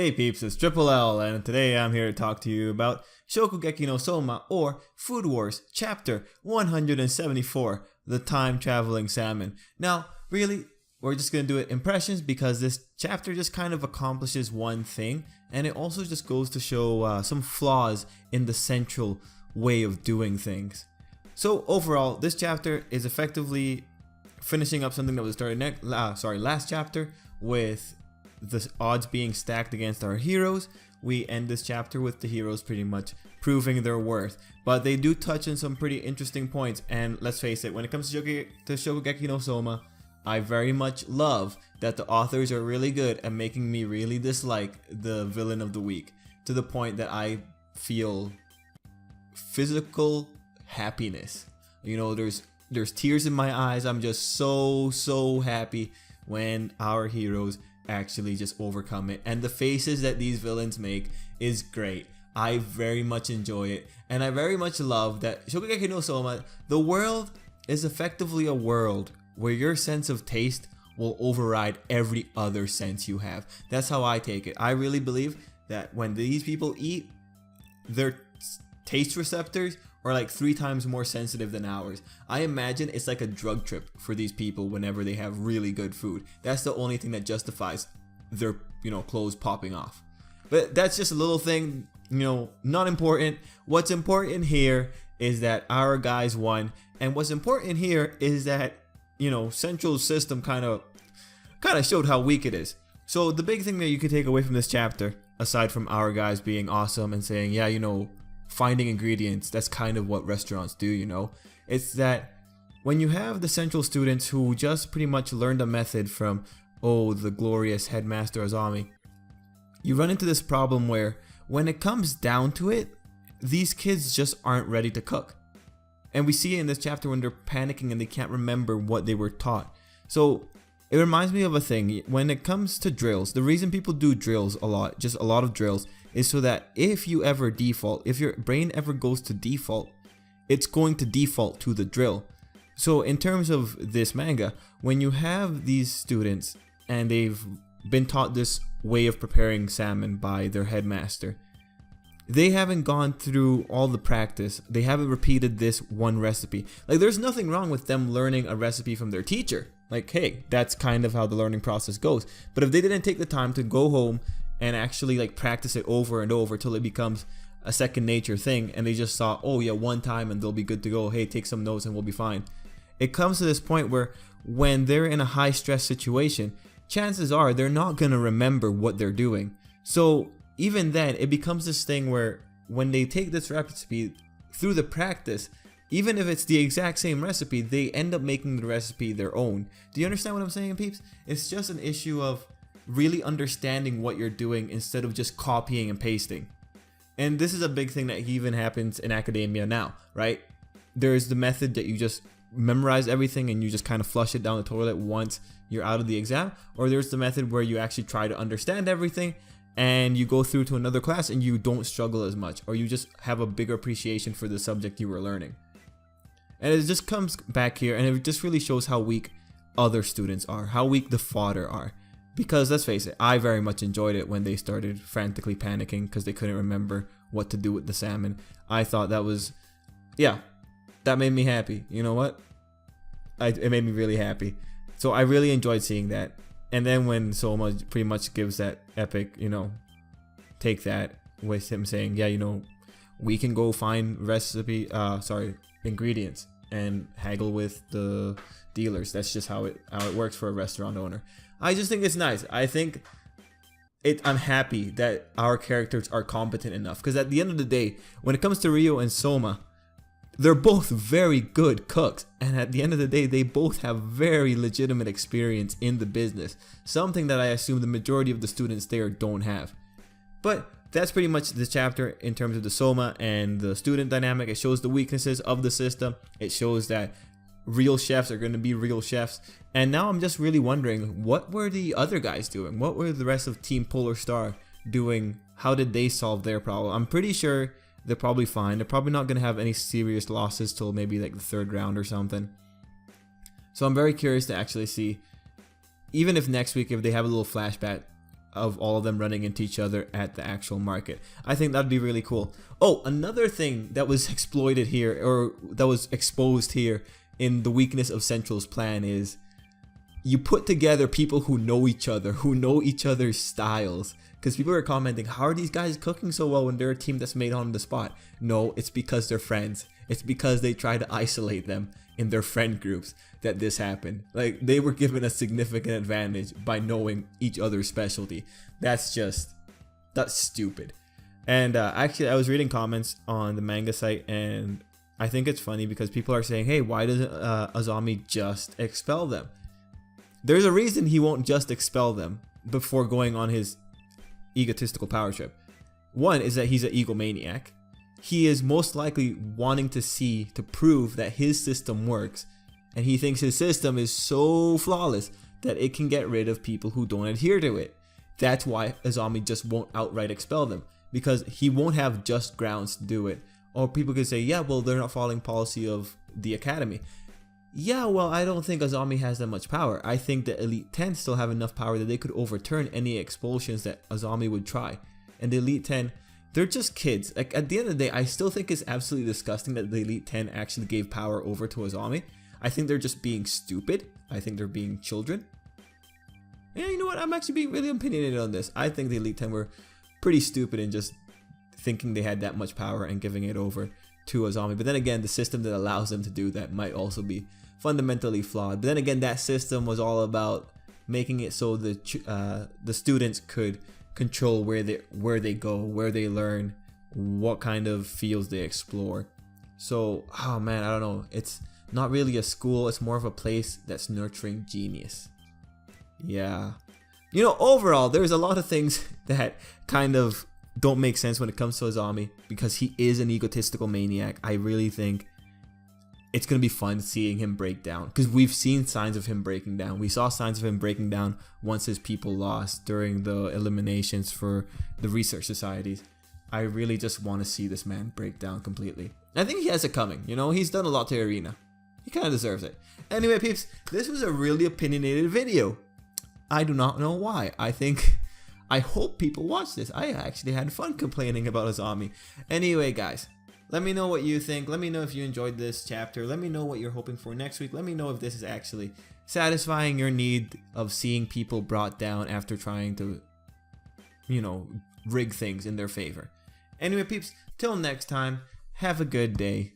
Hey peeps, it's Tripl-L, and today I'm here to talk to you about Shokugeki no Soma, or Food Wars, Chapter 174, The Time Traveling Salmon. Now, really, we're just going to do it impressions because this chapter just kind of accomplishes one thing, and it also just goes to show some flaws in the central way of doing things. So overall, this chapter is effectively finishing up something that was started last chapter with the odds being stacked against our heroes. We end this chapter with the heroes pretty much proving their worth, but they do touch on some pretty interesting points. And let's face it, when it comes to Shokugeki no Soma, I very much love that the authors are really good at making me really dislike the villain of the week, to the point that I feel physical happiness. You know, there's tears in my eyes. I'm just so happy when our heroes actually just overcome it, and the faces that these villains make is great. I very much enjoy it, and I very much love that Shokugeki no Soma, the world is effectively a world where your sense of taste will override every other sense you have. That's how I take it. I really believe that when these people eat, their taste receptors are like 3 times more sensitive than ours. I imagine it's like a drug trip for these people whenever they have really good food. That's the only thing that justifies their, clothes popping off. But that's just a little thing, not important. What's important here is that our guys won, and what's important here is that, Central's system kind of showed how weak it is. So the big thing that you could take away from this chapter, aside from our guys being awesome and saying, yeah, finding ingredients, that's kind of what restaurants do, it's that when you have the Central students who just pretty much learned a method from, the glorious headmaster Azami, you run into this problem where when it comes down to it, these kids just aren't ready to cook. And we see it in this chapter when they're panicking and they can't remember what they were taught. So it reminds me of a thing. When it comes to drills, the reason people do drills a lot, just a lot of drills, is so that if you ever default, if your brain ever goes to default, it's going to default to the drill. So in terms of this manga, when you have these students and they've been taught this way of preparing salmon by their headmaster, they haven't gone through all the practice. They haven't repeated this one recipe. Like, there's nothing wrong with them learning a recipe from their teacher. Like, hey, that's kind of how the learning process goes. But if they didn't take the time to go home and actually practice it over and over till it becomes a second nature thing, and they just saw, oh yeah, one time and they'll be good to go, hey, take some notes and we'll be fine. It comes to this point where when they're in a high stress situation, chances are they're not going to remember what they're doing. So even then, it becomes this thing where when they take this recipe through the practice, even if it's the exact same recipe, they end up making the recipe their own. Do you understand what I'm saying, peeps? It's just an issue of really understanding what you're doing instead of just copying and pasting. And this is a big thing that even happens in academia now, right? There's the method that you just memorize everything and you just kind of flush it down the toilet once you're out of the exam, or there's the method where you actually try to understand everything and you go through to another class and you don't struggle as much, or you just have a bigger appreciation for the subject you were learning. And it just comes back here, and it just really shows how weak other students are, how weak the fodder are. Because let's face it, I very much enjoyed it when they started frantically panicking because they couldn't remember what to do with the salmon. I thought that was, that made me happy. You know what? It made me really happy. So I really enjoyed seeing that. And then when Soma pretty much gives that epic, take that with him saying, yeah, we can go find ingredients and haggle with the dealers. That's just how it works for a restaurant owner. I just think it's nice. I'm happy that our characters are competent enough, because at the end of the day, when it comes to Ryo and Soma, they're both very good cooks, and at the end of the day, they both have very legitimate experience in the business, something that I assume the majority of the students there don't have. But that's pretty much the chapter in terms of the Soma and the student dynamic. It shows the weaknesses of the system. It shows that real chefs are going to be real chefs. And now I'm just really wondering, what were the other guys doing? What were the rest of Team Polar Star doing? How did they solve their problem? I'm pretty sure they're probably fine. They're probably not going to have any serious losses till maybe the 3rd round or something. So I'm very curious to actually see, even if next week, if they have a little flashback of all of them running into each other at the actual market. I think that'd be really cool. Oh, another thing that was exploited here, or that was exposed here in the weakness of Central's plan, is you put together people who know each other, who know each other's styles. Because people are commenting, how are these guys cooking so well when they're a team that's made on the spot? No, it's because they're friends. It's because they try to isolate them in their friend groups that this happened. Like, they were given a significant advantage by knowing each other's specialty. That's stupid. And actually, I was reading comments on the manga site, and I think it's funny because people are saying, hey, why doesn't Azami just expel them? There's a reason he won't just expel them before going on his egotistical power trip. One is that he's an egomaniac. He is most likely wanting to prove that his system works, and he thinks his system is so flawless that it can get rid of people who don't adhere to it. That's why Azami just won't outright expel them, because he won't have just grounds to do it. Or people could say, yeah, well, they're not following policy of the academy. Yeah, well, I don't think Azami has that much power. I think the Elite 10 still have enough power that they could overturn any expulsions that Azami would try. And the Elite 10, they're just kids. Like, at the end of the day, I still think it's absolutely disgusting that the Elite 10 actually gave power over to Azami. I think they're just being stupid. I think they're being children. Yeah, you know what? I'm actually being really opinionated on this. I think the Elite 10 were pretty stupid in just thinking they had that much power and giving it over to Azami. But then again, the system that allows them to do that might also be fundamentally flawed. But then again, that system was all about making it so the students could control where they go, where they learn, what kind of fields they explore. So, oh man, I don't know. It's not really a school. It's more of a place that's nurturing genius. Yeah. You know, overall, there's a lot of things that kind of don't make sense when it comes to Azami, because he is an egotistical maniac. I really think it's going to be fun seeing him break down, because we've seen signs of him breaking down. We saw signs of him breaking down once his people lost during the eliminations for the research societies. I really just want to see this man break down completely. I think he has it coming. You know, he's done a lot to Arena. He kind of deserves it. Anyway, peeps, this was a really opinionated video. I do not know why. I hope people watch this. I actually had fun complaining about Azami. Anyway, guys, let me know what you think. Let me know if you enjoyed this chapter. Let me know what you're hoping for next week. Let me know if this is actually satisfying your need of seeing people brought down after trying to, you know, rig things in their favor. Anyway, peeps, till next time, have a good day.